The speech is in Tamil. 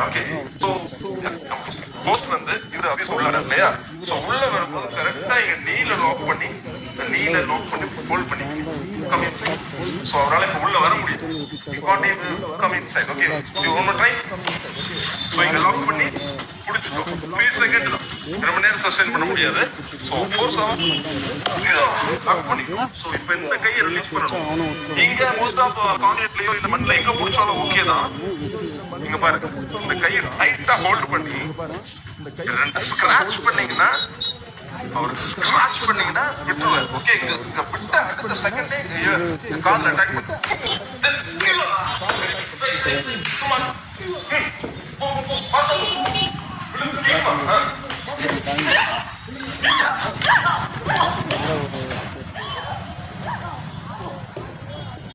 ஓகே சோ போஸ்ட் வந்து இவர் ஆபீஸ் உள்ள இல்லையா சோ உள்ள வரும்போது கரெக்டா இங்க நீல லாக் பண்ணி ஹோல்ட் பண்ணி கமிங் சோ அவரால இப்ப உள்ள வர முடியும் you can't even come inside okay you want to try so இங்க லாக் பண்ணி புடிச்சுக்கோ 3 செகண்ட் தான் ரொம்ப நேரம் சஸ்டெயின் பண்ண முடியாது சோ ஃபோர்ஸ் லாக் பண்ணிக்கோ சோ இப்போ இந்த கையை ரிலீஸ் பண்ணணும் இங்க மோஸ்ட் ஆஃப் கான்கிரீட்லயோ இந்த மண்ணுல எங்க புடிச்சாலும் ஓகே தான் இங்க பாருங்க இந்த கையை டைட்டா ஹோல்ட் பண்ணி ரெண்டு ஸ்கிராட்ச் பண்ணீங்கன்னா அவர் ஸ்கிராட்ச் பண்ணீங்கன்னா விட்டுருவார் ஓகே இங்க விட்ட அடுத்த செகண்டே கால்ல அட்டாக் பண்ணு ஒரு